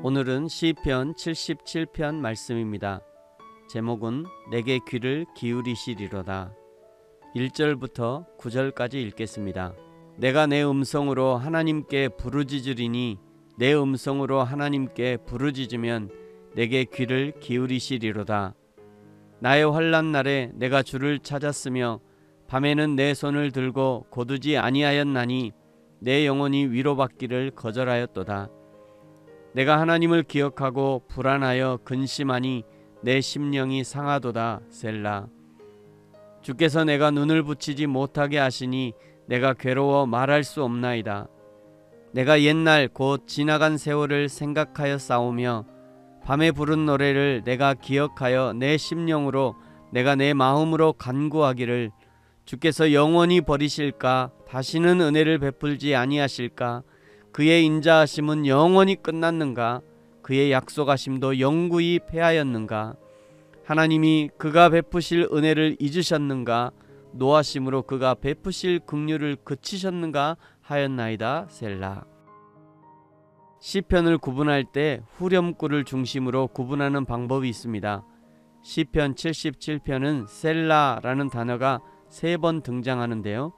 오늘은 시편 77편 말씀입니다. 제목은 내게 귀를 기울이시리로다. 1절부터 9절까지 읽겠습니다. 내가 내 음성으로 하나님께 부르짖으리니 내 음성으로 하나님께 부르짖으면 내게 귀를 기울이시리로다. 나의 환난 날에 내가 주를 찾았으며 밤에는 내 손을 들고 고두지 아니하였나니 내 영혼이 위로받기를 거절하였도다. 내가 하나님을 기억하고 불안하여 근심하니 내 심령이 상하도다. 셀라. 주께서 내가 눈을 붙이지 못하게 하시니 내가 괴로워 말할 수 없나이다. 내가 옛날 곧 지나간 세월을 생각하여 싸우며 밤에 부른 노래를 내가 기억하여 내 심령으로 내가 내 마음으로 간구하기를 주께서 영원히 버리실까? 다시는 은혜를 베풀지 아니하실까? 그의 인자하심은 영원히 끝났는가? 그의 약속하심도 영구히 패하였는가? 하나님이 그가 베푸실 은혜를 잊으셨는가? 노하심으로 그가 베푸실 긍휼을 그치셨는가 하였나이다. 셀라. 시편을 구분할 때 후렴구를 중심으로 구분하는 방법이 있습니다. 시편 77편은 셀라라는 단어가 3번 등장하는데요.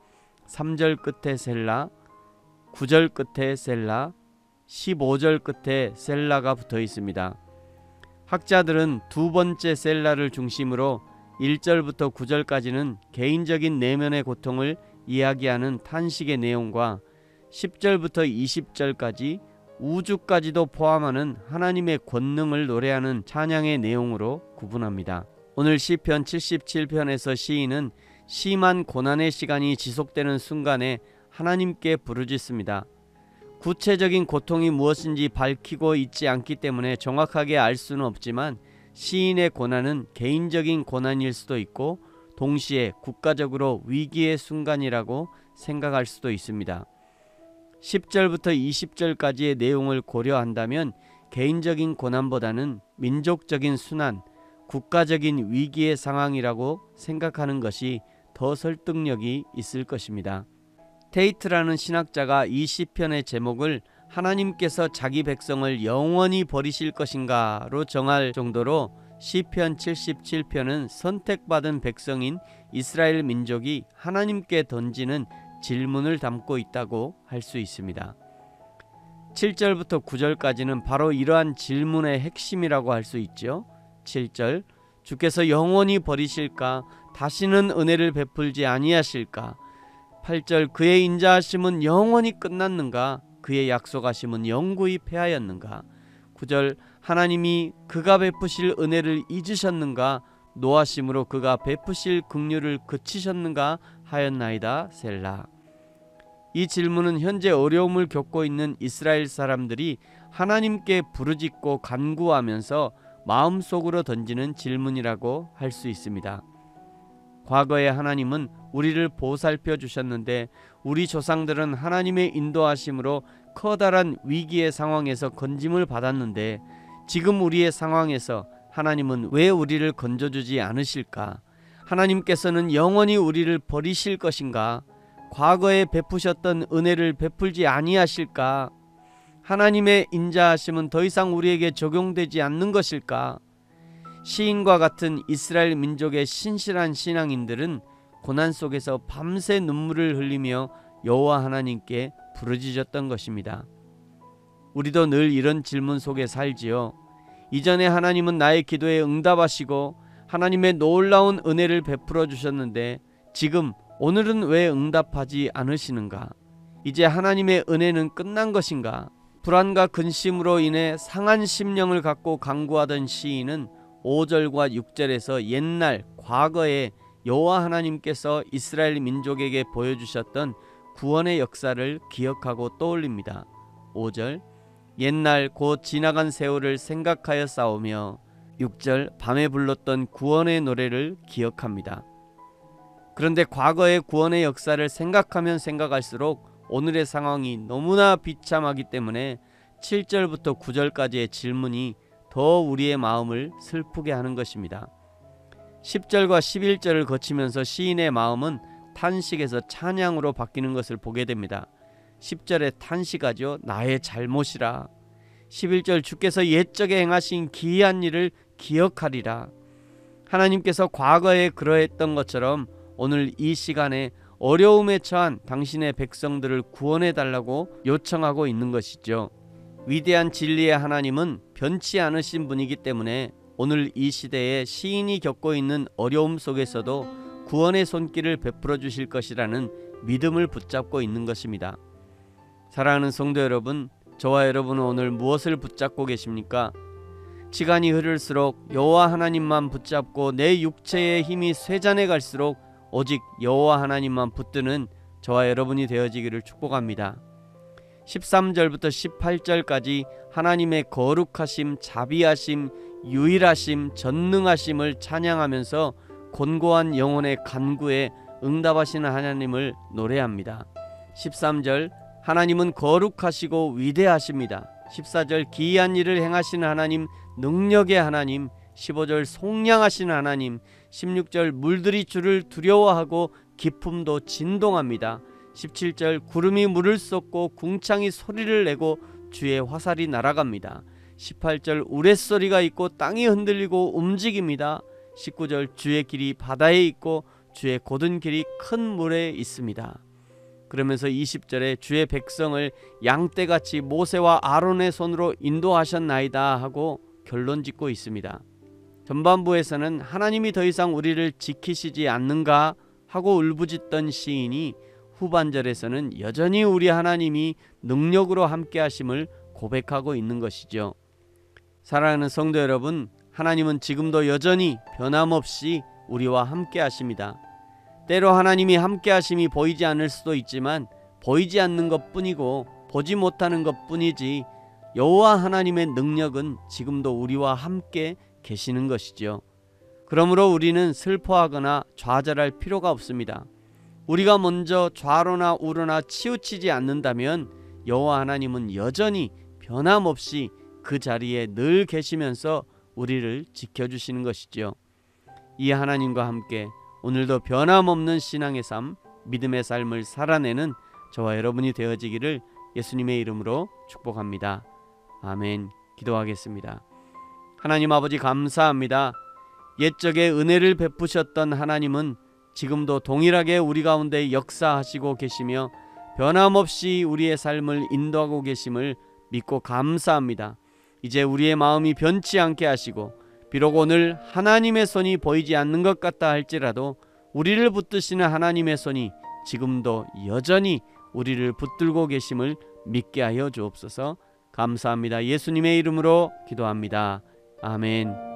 3절 끝에 셀라, 9절 끝에 셀라, 15절 끝에 셀라가 붙어 있습니다. 학자들은 두 번째 셀라를 중심으로 1절부터 9절까지는 개인적인 내면의 고통을 이야기하는 탄식의 내용과 10절부터 20절까지 우주까지도 포함하는 하나님의 권능을 노래하는 찬양의 내용으로 구분합니다. 오늘 시편 77편에서 시인은 심한 고난의 시간이 지속되는 순간에 하나님께 부르짖습니다. 구체적인 고통이 무엇인지 밝히고 있지 않기 때문에 정확하게 알 수는 없지만 시인의 고난은 개인적인 고난일 수도 있고 동시에 국가적으로 위기의 순간이라고 생각할 수도 있습니다. 10절부터 20절까지의 내용을 고려한다면 개인적인 고난보다는 민족적인 순환, 국가적인 위기의 상황이라고 생각하는 것이 더 설득력이 있을 것입니다. 테이트라는 신학자가 이 시편의 제목을 하나님께서 자기 백성을 영원히 버리실 것인가로 정할 정도로 시편 77편은 선택받은 백성인 이스라엘 민족이 하나님께 던지는 질문을 담고 있다고 할 수 있습니다. 7절부터 9절까지는 바로 이러한 질문의 핵심이라고 할 수 있죠. 7절 주께서 영원히 버리실까? 다시는 은혜를 베풀지 아니하실까? 8절 그의 인자하심은 영원히 끝났는가? 그의 약속하심은 영구히 패하였는가? 9절 하나님이 그가 베푸실 은혜를 잊으셨는가? 노하심으로 그가 베푸실 긍휼을 그치셨는가 하였나이다. 셀라. 이 질문은 현재 어려움을 겪고 있는 이스라엘 사람들이 하나님께 부르짖고 간구하면서 마음속으로 던지는 질문이라고 할 수 있습니다. 과거에 하나님은 우리를 보살펴 주셨는데 우리 조상들은 하나님의 인도하심으로 커다란 위기의 상황에서 건짐을 받았는데 지금 우리의 상황에서 하나님은 왜 우리를 건져주지 않으실까? 하나님께서는 영원히 우리를 버리실 것인가? 과거에 베푸셨던 은혜를 베풀지 아니하실까? 하나님의 인자하심은 더 이상 우리에게 적용되지 않는 것일까? 시인과 같은 이스라엘 민족의 신실한 신앙인들은 고난 속에서 밤새 눈물을 흘리며 여호와 하나님께 부르짖었던 것입니다. 우리도 늘 이런 질문 속에 살지요. 이전에 하나님은 나의 기도에 응답하시고 하나님의 놀라운 은혜를 베풀어 주셨는데 지금 오늘은 왜 응답하지 않으시는가? 이제 하나님의 은혜는 끝난 것인가? 불안과 근심으로 인해 상한 심령을 갖고 간구하던 시인은 5절과 6절에서 옛날 과거에 여호와 하나님께서 이스라엘 민족에게 보여주셨던 구원의 역사를 기억하고 떠올립니다. 5절 옛날 곧 지나간 세월을 생각하여 싸우며 6절 밤에 불렀던 구원의 노래를 기억합니다. 그런데 과거의 구원의 역사를 생각하면 생각할수록 오늘의 상황이 너무나 비참하기 때문에 7절부터 9절까지의 질문이 더 우리의 마음을 슬프게 하는 것입니다. 10절과 11절을 거치면서 시인의 마음은 탄식에서 찬양으로 바뀌는 것을 보게 됩니다. 10절에 탄식하죠. 나의 잘못이라. 11절 주께서 옛적에 행하신 기이한 일을 기억하리라. 하나님께서 과거에 그러했던 것처럼 오늘 이 시간에 어려움에 처한 당신의 백성들을 구원해 달라고 요청하고 있는 것이죠. 위대한 진리의 하나님은 변치 않으신 분이기 때문에 오늘 이 시대에 시인이 겪고 있는 어려움 속에서도 구원의 손길을 베풀어 주실 것이라는 믿음을 붙잡고 있는 것입니다. 사랑하는 성도 여러분, 저와 여러분은 오늘 무엇을 붙잡고 계십니까? 시간이 흐를수록 여호와 하나님만 붙잡고 내 육체의 힘이 쇠잔해 갈수록 오직 여호와 하나님만 붙드는 저와 여러분이 되어지기를 축복합니다. 13절부터 18절까지 하나님의 거룩하심, 자비하심, 유일하심, 전능하심을 찬양하면서 곤고한 영혼의 간구에 응답하시는 하나님을 노래합니다. 13절 하나님은 거룩하시고 위대하십니다. 14절 기이한 일을 행하시는 하나님, 능력의 하나님. 15절 속량하시는 하나님. 16절 물들이 주를 두려워하고 기품도 진동합니다. 17절 구름이 물을 쏟고 궁창이 소리를 내고 주의 화살이 날아갑니다. 18절 우레소리가 있고 땅이 흔들리고 움직입니다. 19절 주의 길이 바다에 있고 주의 곧은 길이 큰 물에 있습니다. 그러면서 20절에 주의 백성을 양떼같이 모세와 아론의 손으로 인도하셨나이다 하고 결론 짓고 있습니다. 전반부에서는 하나님이 더 이상 우리를 지키시지 않는가 하고 울부짖던 시인이 후반절에서는 여전히 우리 하나님이 능력으로 함께 하심을 고백하고 있는 것이죠. 사랑하는 성도 여러분, 하나님은 지금도 여전히 변함없이 우리와 함께 하십니다. 때로 하나님이 함께 하심이 보이지 않을 수도 있지만 보이지 않는 것뿐이고 보지 못하는 것뿐이지 여호와 하나님의 능력은 지금도 우리와 함께 계시는 것이죠. 그러므로 우리는 슬퍼하거나 좌절할 필요가 없습니다. 우리가 먼저 좌로나 우로나 치우치지 않는다면 여호와 하나님은 여전히 변함없이 그 자리에 늘 계시면서 우리를 지켜주시는 것이죠. 이 하나님과 함께 오늘도 변함없는 신앙의 삶, 믿음의 삶을 살아내는 저와 여러분이 되어지기를 예수님의 이름으로 축복합니다. 아멘. 기도하겠습니다. 하나님 아버지 감사합니다. 옛적에 은혜를 베푸셨던 하나님은 지금도 동일하게 우리 가운데 역사하시고 계시며 변함없이 우리의 삶을 인도하고 계심을 믿고 감사합니다. 이제 우리의 마음이 변치 않게 하시고 비록 오늘 하나님의 손이 보이지 않는 것 같다 할지라도 우리를 붙드시는 하나님의 손이 지금도 여전히 우리를 붙들고 계심을 믿게 하여 주옵소서. 감사합니다. 예수님의 이름으로 기도합니다. 아멘.